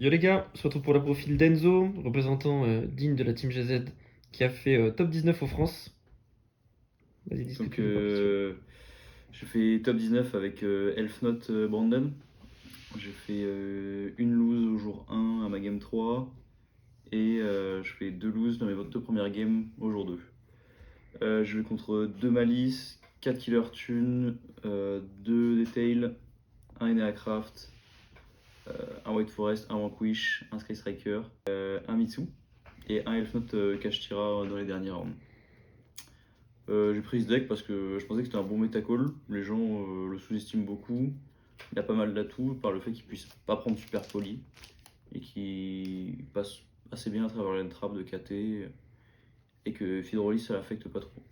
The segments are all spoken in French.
Yo les gars, on se retrouve pour le profil d'Enzo, représentant digne de la team GZ, qui a fait top 19 en France. Vas-y, dis ce que Donc tu veux pour question. je fais top 19 avec Elfnote Brandon. J'ai fait une lose au jour 1 à ma game 3 et je fais deux loses dans mes deux premières games au jour 2. Je vais contre 2 Malice, 4 Killer Tune, 2 Detail, un Enneacraft, un White Forest, un Vanquish, un Sky Striker, un Mitsu et un Elfnote Kashtira dans les derniers rounds. J'ai pris ce deck parce que je pensais que c'était un bon métacall. Les gens le sous-estiment beaucoup. Il a pas mal d'atouts par le fait qu'il puisse pas prendre super poli et qu'il passe assez bien à travers l'entrap de KT et que Fidrolis ça l'affecte pas trop.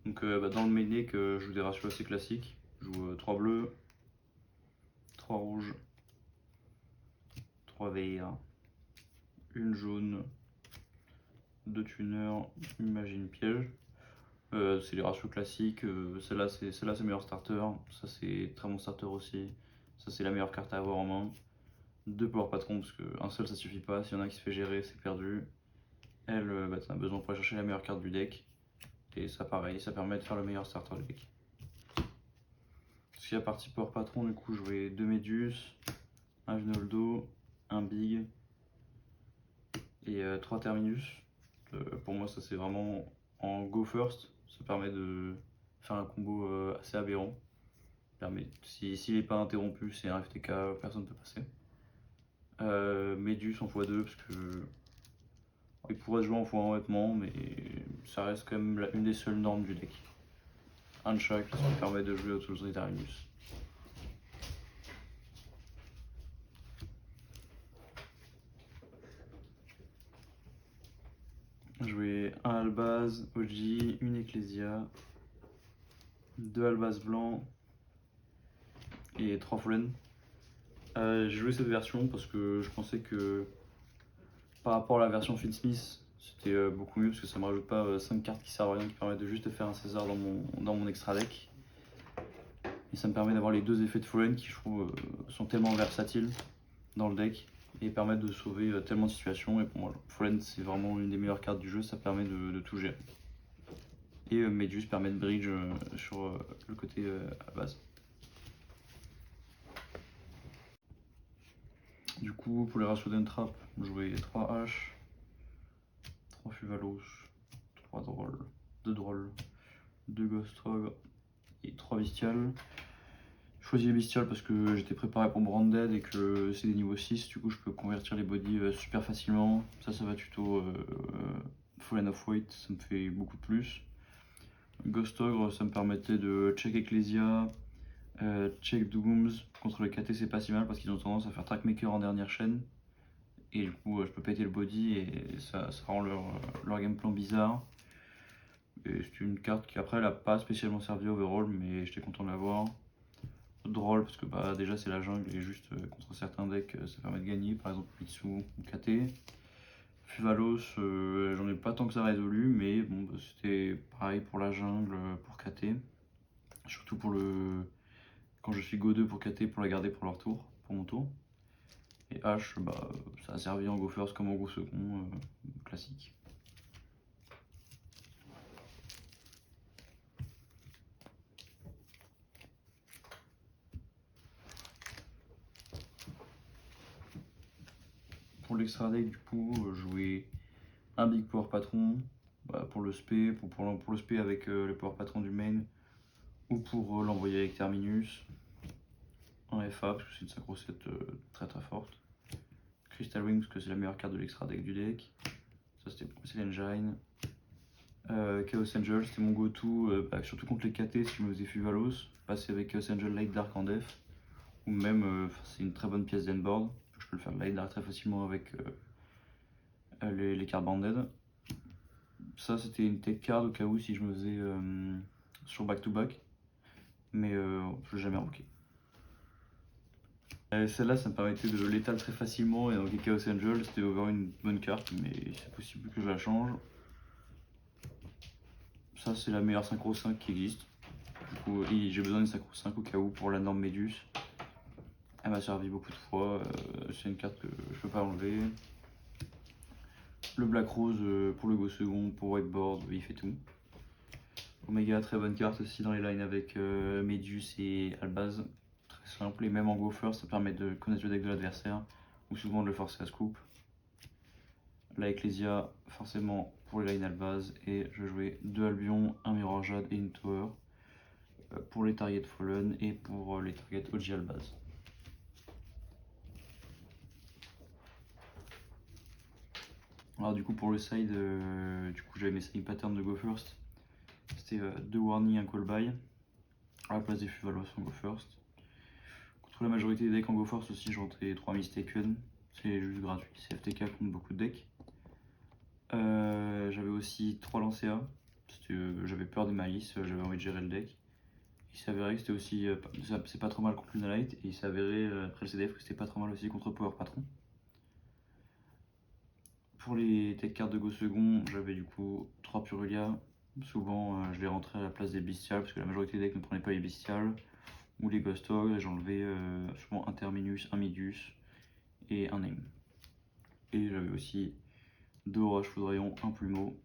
Donc dans le main deck, je joue des ratios assez classiques. Je joue 3 bleus, 3 rouges, 3 verts, une jaune, 2 tuners, imagine piège. C'est les ratios classiques. Celle-là, c'est meilleur starter. Ça, c'est très bon starter aussi. Ça, c'est la meilleure carte à avoir en main. Deux power patrons, parce qu'un seul, ça suffit pas. S'il y en a un qui se fait gérer, c'est perdu. Elle, t'as besoin pour aller chercher la meilleure carte du deck. Et ça, pareil, ça permet de faire le meilleur starter du deck. Si la partie power patron, du coup, je jouais deux Médus, un Vinoldo, un Big et trois Terminus. Pour moi, ça, c'est vraiment en go first. Ça permet de faire un combo assez aberrant. S'il n'est pas interrompu, c'est un FTK, personne ne peut passer. Médus en x2 parce que il pourrait se jouer en x1 honnêtement, mais ça reste quand même une des seules normes du deck. Un de chaque, ce qui permet de jouer autour de Tyrannus. Jouer un Albaz, OG, une Ecclesia, deux Albaz blancs et trois Fallen. J'ai joué cette version parce que je pensais que par rapport à la version Finsmith, c'était beaucoup mieux parce que ça me rajoute pas 5 cartes qui servent à rien, qui permettent de juste faire un César dans mon extra deck. Et ça me permet d'avoir les deux effets de Fallen qui je trouve sont tellement versatiles dans le deck et permettent de sauver tellement de situations. Et pour moi, Fallen c'est vraiment une des meilleures cartes du jeu, ça permet de tout gérer. Et Medus permet de bridge sur le côté à base. Du coup, pour les ratios d'entrap, je jouais 3 H, 3 Fuvalos, 3 Drolls, 2 Drolls, 2 Ghost Rogue et 3 Bestial. Je choisis les Bestial parce que j'étais préparé pour Branded et que c'est des niveaux 6, du coup je peux convertir les bodies super facilement. Ça va tuto Fallen of Weight, ça me fait beaucoup de plus. Ghost Ogre, ça me permettait de check Ecclesia, check Dooms. Contre le KT, c'est pas si mal parce qu'ils ont tendance à faire Trackmaker en dernière chaîne. Et du coup, je peux péter le body et ça rend leur game plan bizarre. Et c'est une carte qui, après, elle a pas spécialement servi overall, mais j'étais content de l'avoir. Drôle parce que bah, déjà, c'est la jungle et juste contre certains decks, ça permet de gagner, par exemple Mitsu ou KT. Fuvalos, j'en ai pas tant que ça résolu, mais bon, bah, c'était pareil pour la jungle, pour KT. Surtout pour quand je suis Go 2 pour KT pour la garder pour leur tour, pour mon tour. Et H, bah, ça a servi en Go First comme en Go Second, classique. Pour l'extra deck, du coup, jouer un Big Power Patron pour le spé, pour le spé avec le Power Patron du main, ou pour l'envoyer avec Terminus. Un FA parce que c'est une synchro-set très très forte. Crystal Wing parce que c'est la meilleure carte de l'extra deck du deck. Ça c'est l'engine. Chaos Angel, c'était mon go-to, surtout contre les KT si je me faisais Fuvalos. Passer avec Chaos Angel Light Dark en def. Ou même, c'est une très bonne pièce d'endboard. Je peux le faire Light Dark très facilement avec les cartes banded. Ça c'était une tech card au cas où si je me faisais sur back-to-back. Mais je l'ai jamais invoqué. Celle-là, ça me permettait de l'étal très facilement et dans les Chaos Angel, c'était over une bonne carte, mais c'est possible que je la change. Ça, c'est la meilleure synchro 5 qui existe. Du coup, j'ai besoin d'une synchro 5 au cas où pour la norme Médus. Elle m'a servi beaucoup de fois, c'est une carte que je peux pas enlever. Le Black Rose pour le go second, pour whiteboard, il fait tout. Omega, très bonne carte aussi dans les lines avec Medus et Albaz. Très simple, et même en go first, ça permet de connaître le deck de l'adversaire, ou souvent de le forcer à scoop. La Ecclesia, forcément pour les lines Albaz, et je jouais 2 Albion, un Mirror Jade et une Tower pour les targets Fallen et pour les targets OG Albaz. Alors du coup pour le side, j'avais mes side patterns de go first. C'était 2 warnings, un call by, à la place des Fuvalos en go first. Contre la majorité des decks en go first aussi, je rentrais 3 Mistaken, c'est juste gratuit, c'est FTK contre beaucoup de decks. J'avais aussi 3 Lancea, j'avais peur des malices, j'avais envie de gérer le deck. Il s'avérait que c'était aussi, c'est pas trop mal contre Lunalight, et il s'avérait après le CDF que c'était pas trop mal aussi contre Power Patron. Pour les tech cards de go second, j'avais du coup 3 Purulia. Souvent je les rentrais à la place des Bestiales parce que la majorité des decks ne prenaient pas les Bestiales ou les Ghost Hog, et j'enlevais souvent un Terminus, un Midus et un Name. Et j'avais aussi 2 Orage Foudroyant, un Plumeau.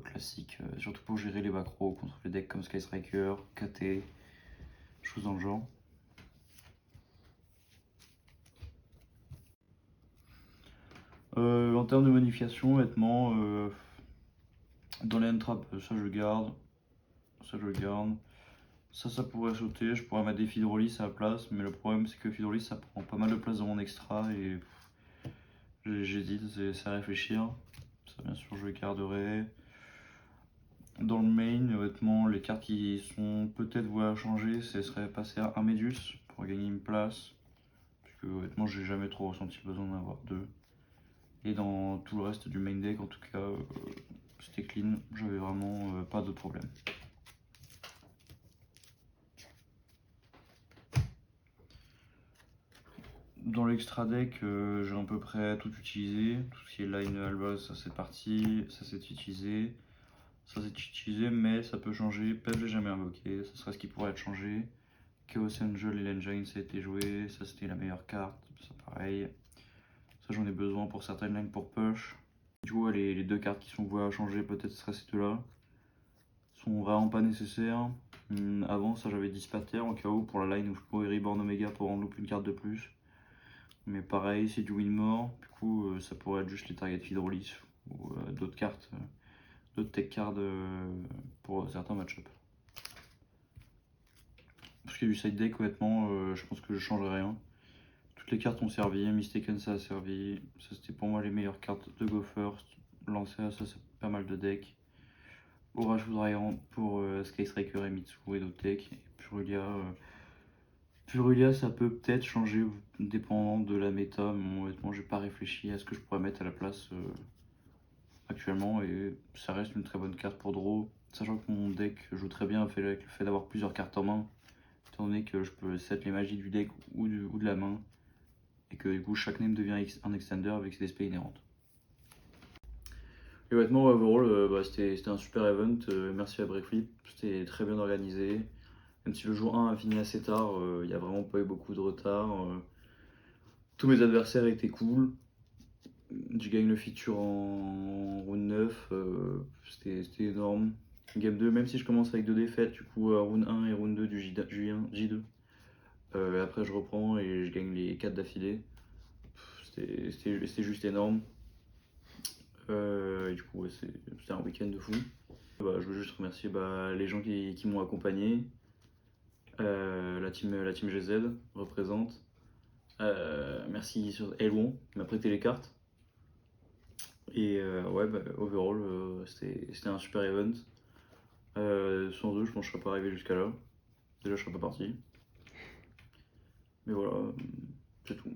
Classique, surtout pour gérer les Bacros contre les decks comme Sky Striker, KT, choses dans le genre. En termes de modification, honnêtement, dans les hand-traps, ça je garde, ça je garde. Ça pourrait sauter, je pourrais mettre des Fidrolis à la place, mais le problème c'est que Fidrolis ça prend pas mal de place dans mon extra et j'hésite, c'est à réfléchir. Ça bien sûr je le garderai. Dans le main, honnêtement, les cartes qui sont peut-être vouées à changer, ce serait passer à un Medus pour gagner une place. Parce que honnêtement j'ai jamais trop ressenti le besoin d'en avoir deux. Et dans tout le reste du main deck en tout cas, c'était clean, j'avais vraiment pas de problème. Dans l'extra deck, j'ai à peu près tout utilisé. Tout ce qui est line Albaz, ça c'est parti, ça c'est utilisé. Ça c'est utilisé, mais ça peut changer. Pep, j'ai jamais invoqué, ça serait ce qui pourrait être changé. Chaos Angel et l'Engine, ça a été joué, ça c'était la meilleure carte, ça pareil. Ça j'en ai besoin pour certaines lines pour push. Du coup, les deux cartes qui sont vouées à changer, peut-être ce seraient ces deux-là. Sont vraiment pas nécessaires. Avant, ça j'avais Dispater en cas où pour la line où je pourrais reborn Omega pour en loop une carte de plus. Mais pareil, c'est du win more, du coup ça pourrait être juste les targets Hydrolis ou d'autres cartes, d'autres tech cards pour certains match-up. Pour ce qui est du side deck, honnêtement, je pense que je changerai rien. Toutes les cartes ont servi, Mistaken ça a servi, ça c'était pour moi les meilleures cartes de Go First. Lancea, ça c'est pas mal de decks. Orage Foudroyant pour Sky Striker et Mitsu et d'autres decks. Et Purulia, ça peut peut-être changer dépendant de la méta, mais honnêtement, j'ai pas réfléchi à ce que je pourrais mettre à la place actuellement, et ça reste une très bonne carte pour draw, sachant que mon deck joue très bien avec le fait d'avoir plusieurs cartes en main, étant donné que je peux set les magies du deck ou de la main, et que du coup chaque name devient un extender avec ses spells inhérentes. Et honnêtement, overall, c'était un super event, merci à Breakflip, c'était très bien organisé. Même si le jour 1 a fini assez tard, il n'y a vraiment pas eu beaucoup de retard. Tous mes adversaires étaient cool. J'ai gagné le feature en round 9, c'était énorme. Game 2, même si je commence avec 2 défaites, du coup round 1 et round 2 du J2. Après je reprends et je gagne les 4 d'affilée. C'était juste énorme. Et du coup ouais, c'était un week-end de fou. Je veux juste remercier les gens qui m'ont accompagné. La team GZ représente. Merci sur Elwon qui m'a prêté les cartes. Et overall, c'était un super event. Sans eux, je pense que je serais pas arrivé jusqu'à là. Déjà, je serais pas parti. Mais voilà, c'est tout.